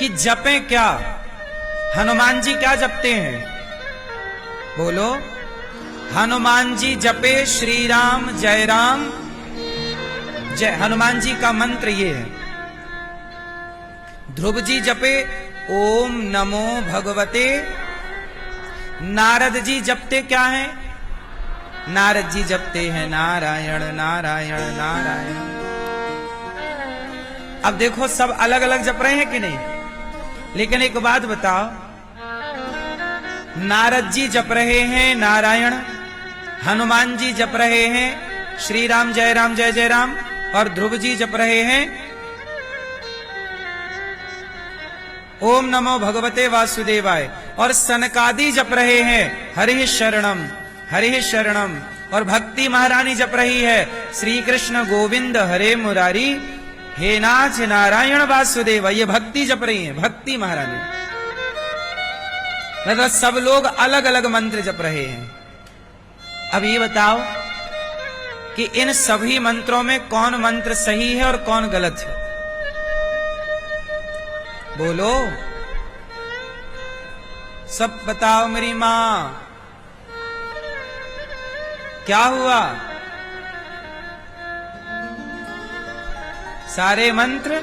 कि जपें क्या, हनुमान जी क्या जपते हैं? बोलो। हनुमान जी जपे श्री राम जय राम जय। हनुमान जी का मंत्र ये है। ध्रुव जी जपे ओम नमो भगवते। नारद जी जपते क्या है? नारद जी जपते हैं नारायण नारायण नारायण। अब देखो सब अलग अलग जप रहे हैं कि नहीं? लेकिन एक बात बताओ, नारद जी जप रहे हैं नारायण, हनुमान जी जप रहे हैं श्री राम जय राम, और ध्रुव जी जप रहे हैं ओम नमो भगवते वासुदेवाय, और सनकादि जप रहे हैं हरि शरणम, और भक्ति महारानी जप रही है श्री कृष्ण गोविंद हरे मुरारी हे नाथ नारायण वासुदेव। ये भक्ति जप रही है, भक्ति महारानी। मतलब सब लोग अलग अलग मंत्र जप रहे हैं। अब ये बताओ कि इन सभी मंत्रों में कौन मंत्र सही है और कौन गलत है? बोलो, सब बताओ मेरी मां, क्या हुआ? सारे मंत्र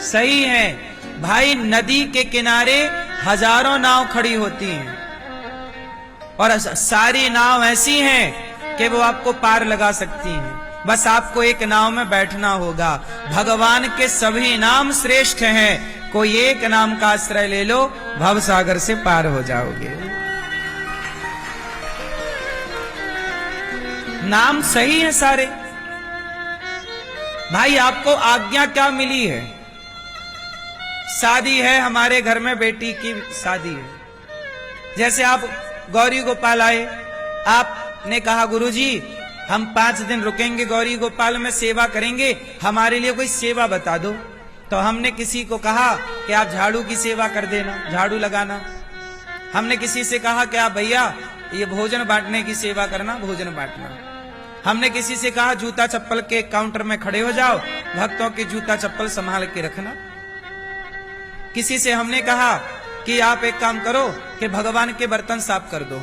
सही हैं। भाई नदी के किनारे हजारों नाव खड़ी होती हैं और सारी नाव ऐसी हैं कि वो आपको पार लगा सकती हैं। बस आपको एक नाव में बैठना होगा। भगवान के सभी नाम श्रेष्ठ हैं, कोई एक नाम का आश्रय ले लो, भव सागर से पार हो जाओगे। नाम सही है सारे। भाई आपको आज्ञा क्या मिली है? शादी है, हमारे घर में बेटी की शादी है। जैसे आप गौरी गोपाल आए, आपने कहा गुरुजी हम 5 दिन रुकेंगे गौरी गोपाल में, सेवा करेंगे, हमारे लिए कोई सेवा बता दो। तो हमने किसी को कहा कि आप झाड़ू की सेवा कर देना, झाड़ू लगाना। हमने किसी से कहा कि आप भैया ये भोजन बांटने की सेवा करना, भोजन बांटना। हमने किसी से कहा जूता चप्पल के काउंटर में खड़े हो जाओ, भक्तों के जूता चप्पल संभाल के रखना। किसी से हमने कहा कि आप एक काम करो कि भगवान के बर्तन साफ कर दो।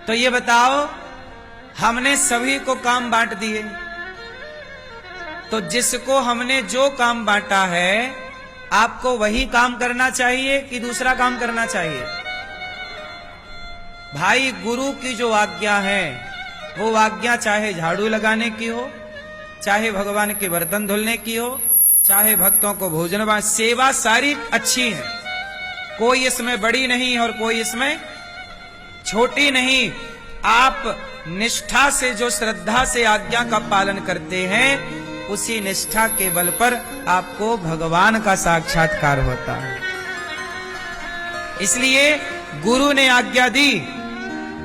तो ये बताओ, हमने सभी को काम बांट दिए, तो जिसको हमने जो काम बांटा है आपको वही काम करना चाहिए कि दूसरा काम करना चाहिए? भाई गुरु की जो आज्ञा है वो आज्ञा चाहे झाड़ू लगाने की हो, चाहे भगवान के बर्तन धुलने की हो, चाहे भक्तों को भोजन बांट, सेवा सारी अच्छी है, कोई इसमें बड़ी नहीं और कोई इसमें छोटी नहीं। आप निष्ठा से, जो श्रद्धा से आज्ञा का पालन करते हैं, उसी निष्ठा के बल पर आपको भगवान का साक्षात्कार होता है। इसलिए गुरु ने आज्ञा दी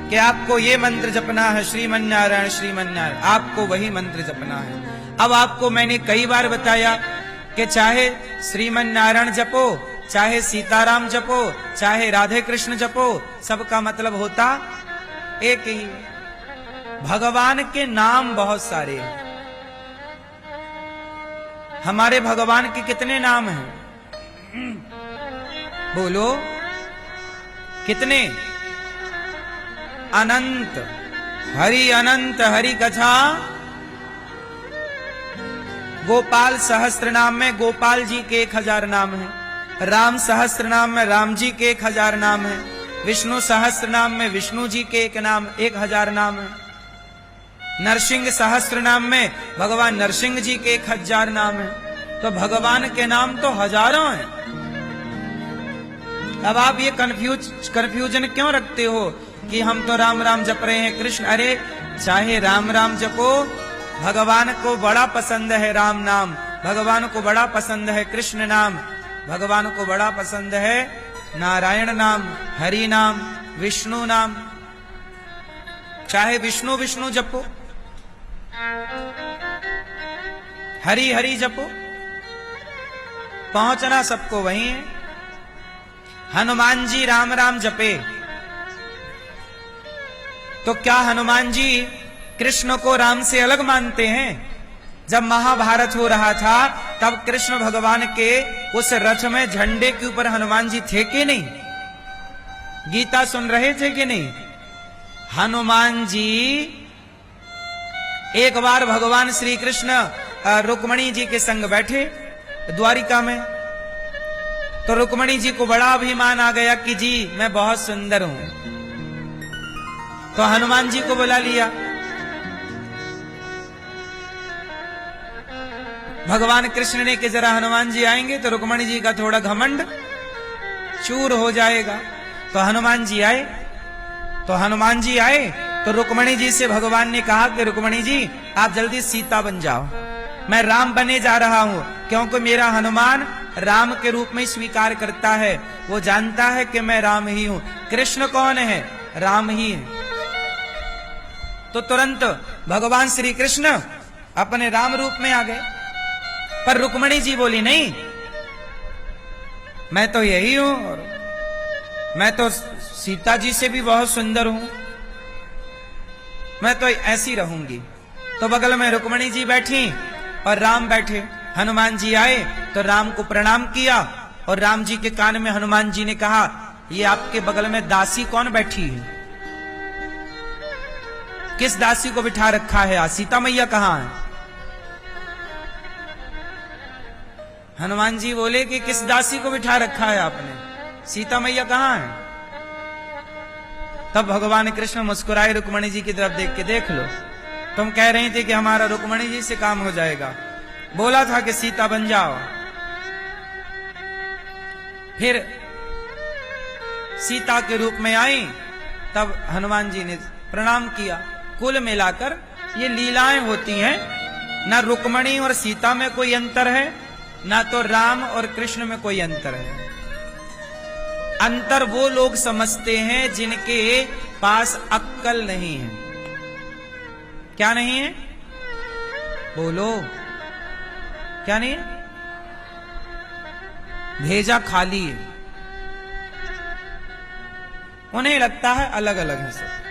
कि आपको ये मंत्र जपना है, श्रीमन्नारायण श्रीमन्नारायण, आपको वही मंत्र जपना है। अब आपको मैंने कई बार बताया कि चाहे श्रीमन्नारायण जपो, चाहे सीताराम जपो, चाहे राधे कृष्ण जपो, सबका मतलब होता एक ही। भगवान के नाम बहुत सारे हैं। हमारे भगवान के कितने नाम हैं? बोलो कितने? अनंत। हरि कथा। गोपाल सहस्त्र नाम में गोपाल जी के 1000 नाम हैं। राम सहस्त्र नाम में राम जी के 1000 नाम हैं। विष्णु सहस्त्र नाम में विष्णु जी के 1000 नाम हैं। नरसिंह सहस्त्र नाम में भगवान नरसिंह जी के 1000 नाम हैं। तो भगवान के नाम तो हजारों हैं। अब आप ये कंफ्यूजन क्यों रखते हो कि हम तो राम राम जप रहे हैं कृष्ण? अरे चाहे राम राम जपो, भगवान को बड़ा पसंद है राम नाम, भगवान को बड़ा पसंद है कृष्ण नाम, भगवान को बड़ा पसंद है नारायण नाम, हरि नाम, विष्णु नाम। चाहे विष्णु विष्णु जपो, हरि हरि जपो, पहुंचना सबको वही है। हनुमान जी राम राम जपे तो क्या हनुमान जी कृष्ण को राम से अलग मानते हैं? जब महाभारत हो रहा था तब कृष्ण भगवान के उस रथ में झंडे के ऊपर हनुमान जी थे कि नहीं? गीता सुन रहे थे कि नहीं? हनुमान जी एक बार भगवान श्री कृष्ण रुक्मणी जी के संग बैठे द्वारिका में, तो रुक्मणी जी को बड़ा अभिमान आ गया कि जी मैं बहुत सुंदर हूं, तो हनुमान जी को बुला लिया। भगवान कृष्ण ने कि जरा हनुमान जी आएंगे तो रुक्मणी जी का थोड़ा घमंड चूर हो जाएगा। तो हनुमान जी आए, तो रुक्मणी जी से भगवान ने कहा कि रुक्मणी जी आप जल्दी सीता बन जाओ, मैं राम बने जा रहा हूं, क्योंकि मेरा हनुमान राम के रूप में स्वीकार करता है, वो जानता है कि मैं राम ही हूं। कृष्ण कौन है? राम ही है। तो तुरंत भगवान श्री कृष्ण अपने राम रूप में आ गए। पर रुक्मणी जी बोली नहीं, मैं तो यही हूं, मैं तो सीता जी से भी बहुत सुंदर हूं, मैं तो ऐसी रहूंगी। तो बगल में रुक्मणी जी बैठी और राम बैठे। हनुमान जी आए तो राम को प्रणाम किया और राम जी के कान में हनुमान जी ने कहा, ये आपके बगल में दासी कौन बैठी है? किस दासी को बिठा रखा है? सीता मैया कहां है? हनुमान जी बोले कि किस दासी को बिठा रखा है आपने? सीता मैया कहां है? तब भगवान कृष्ण मुस्कुराए रुक्मणी जी की तरफ देख के, देख लो, तुम कह रही थी कि हमारा रुक्मणी जी से काम हो जाएगा, बोला था कि सीता बन जाओ। फिर सीता के रूप में आई, तब हनुमान जी ने प्रणाम किया। कुल मिलाकर ये लीलाएं होती हैं, ना रुक्मणी और सीता में कोई अंतर है, ना तो राम और कृष्ण में कोई अंतर है। अंतर वो लोग समझते हैं जिनके पास अक्ल नहीं है। क्या नहीं है? बोलो, क्या नहीं है? भेजा खाली है, उन्हें लगता है अलग अलग है सब।